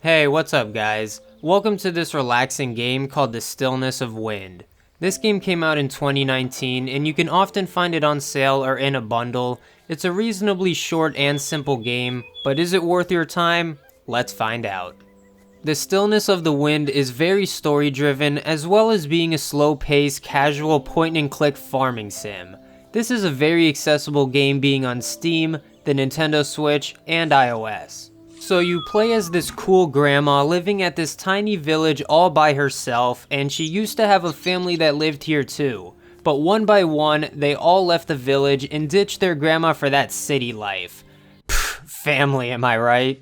Hey, what's up guys? Welcome to this relaxing game called the Stillness of Wind. This game came out in 2019 and you can often find it on sale or in a bundle. It's a reasonably short and simple game, but is it worth your time? Let's find out. The Stillness of the Wind is very story driven as well as being a slow paced, casual point and click farming sim. This is a very accessible game being on Steam, the Nintendo Switch, and iOS. So you play as this cool grandma living at this tiny village all by herself, and she used to have a family that lived here too. But one by one, they all left the village and ditched their grandma for that city life. Pfft, family, am I right?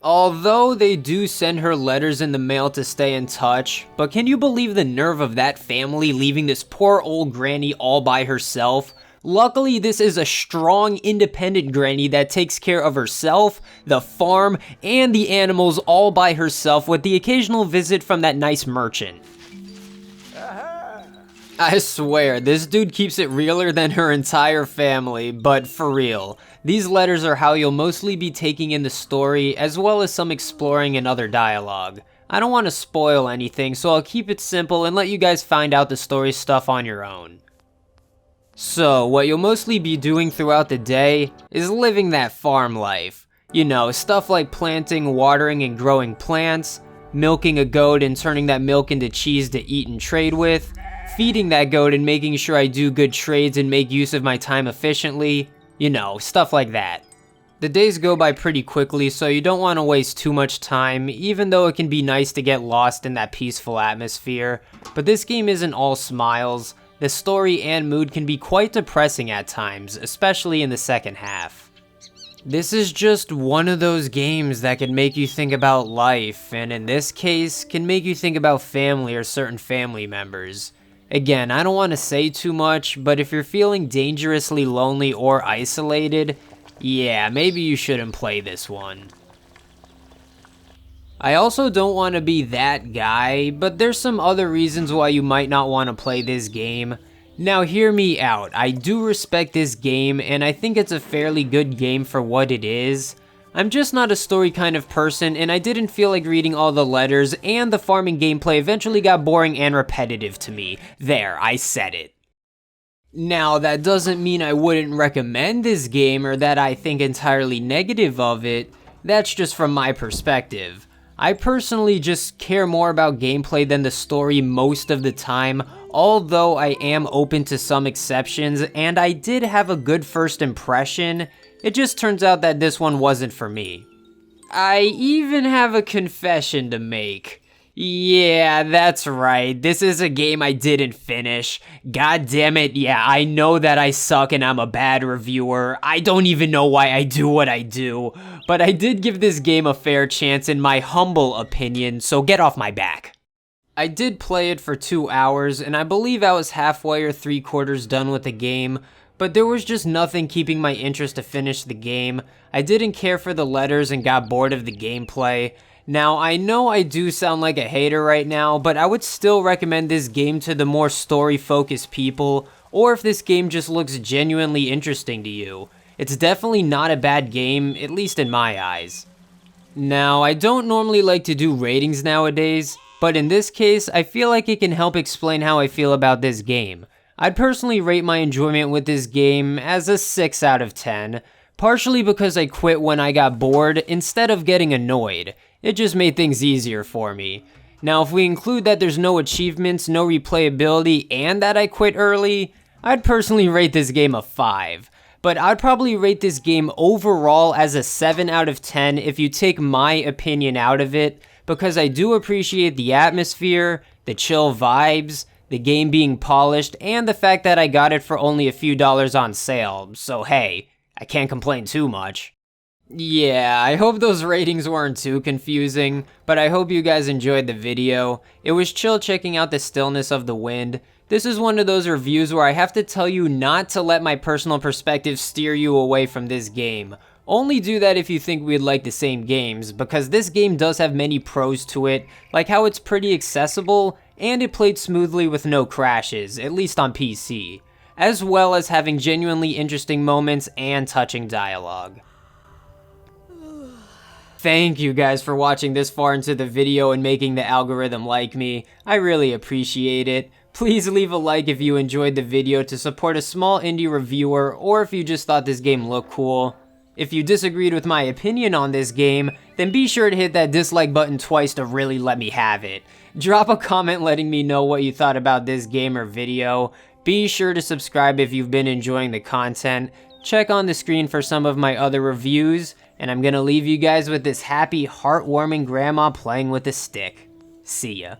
Although they do send her letters in the mail to stay in touch, but can you believe the nerve of that family leaving this poor old granny all by herself? Luckily, this is a strong, independent granny that takes care of herself, the farm, and the animals all by herself with the occasional visit from that nice merchant. I swear, this dude keeps it realer than her entire family, but for real. These letters are how you'll mostly be taking in the story, as well as some exploring and other dialogue. I don't want to spoil anything, so I'll keep it simple and let you guys find out the story stuff on your own. So, what you'll mostly be doing throughout the day is living that farm life. You know, stuff like planting, watering, and growing plants, milking a goat and turning that milk into cheese to eat and trade with, feeding that goat and making sure I do good trades and make use of my time efficiently, you know, stuff like that. The days go by pretty quickly, so you don't want to waste too much time, even though it can be nice to get lost in that peaceful atmosphere. But this game isn't all smiles. The story and mood can be quite depressing at times, especially in the second half. This is just one of those games that can make you think about life, and in this case, can make you think about family or certain family members. Again, I don't want to say too much, but if you're feeling dangerously lonely or isolated, yeah, maybe you shouldn't play this one. I also don't want to be that guy, but there's some other reasons why you might not want to play this game. Now hear me out, I do respect this game and I think it's a fairly good game for what it is. I'm just not a story kind of person and I didn't feel like reading all the letters, and the farming gameplay eventually got boring and repetitive to me. There, I said it. Now that doesn't mean I wouldn't recommend this game or that I think entirely negative of it, that's just from my perspective. I personally just care more about gameplay than the story most of the time, although I am open to some exceptions, and I did have a good first impression. It just turns out that this one wasn't for me. I even have a confession to make. Yeah, that's right, this is a game I didn't finish. God damn it, yeah, I know that I suck and I'm a bad reviewer. I don't even know why I do what I do. But I did give this game a fair chance in my humble opinion, so get off my back. I did play it for 2 hours, and I believe I was halfway or 3/4 done with the game, but there was just nothing keeping my interest to finish the game. I didn't care for the letters and got bored of the gameplay. Now, I know I do sound like a hater right now, but I would still recommend this game to the more story-focused people, or if this game just looks genuinely interesting to you. It's definitely not a bad game, at least in my eyes. Now, I don't normally like to do ratings nowadays, but in this case, I feel like it can help explain how I feel about this game. I'd personally rate my enjoyment with this game as a 6 out of 10, partially because I quit when I got bored instead of getting annoyed. It just made things easier for me. Now, if we include that there's no achievements, no replayability, and that I quit early, I'd personally rate this game a 5. But I'd probably rate this game overall as a 7 out of 10 if you take my opinion out of it, because I do appreciate the atmosphere, the chill vibes, the game being polished, and the fact that I got it for only a few dollars on sale, so hey, I can't complain too much. Yeah, I hope those ratings weren't too confusing, but I hope you guys enjoyed the video. It was chill checking out the Stillness of the Wind. This is one of those reviews where I have to tell you not to let my personal perspective steer you away from this game. Only do that if you think we'd like the same games, because this game does have many pros to it, like how it's pretty accessible, and it played smoothly with no crashes, at least on PC, as well as having genuinely interesting moments and touching dialogue. Thank you guys for watching this far into the video and making the algorithm like me. I really appreciate it. Please leave a like if you enjoyed the video to support a small indie reviewer, or if you just thought this game looked cool. If you disagreed with my opinion on this game, then be sure to hit that dislike button twice to really let me have it. Drop a comment letting me know what you thought about this game or video. Be sure to subscribe if you've been enjoying the content. Check on the screen for some of my other reviews, and I'm gonna leave you guys with this happy, heartwarming grandma playing with a stick. See ya.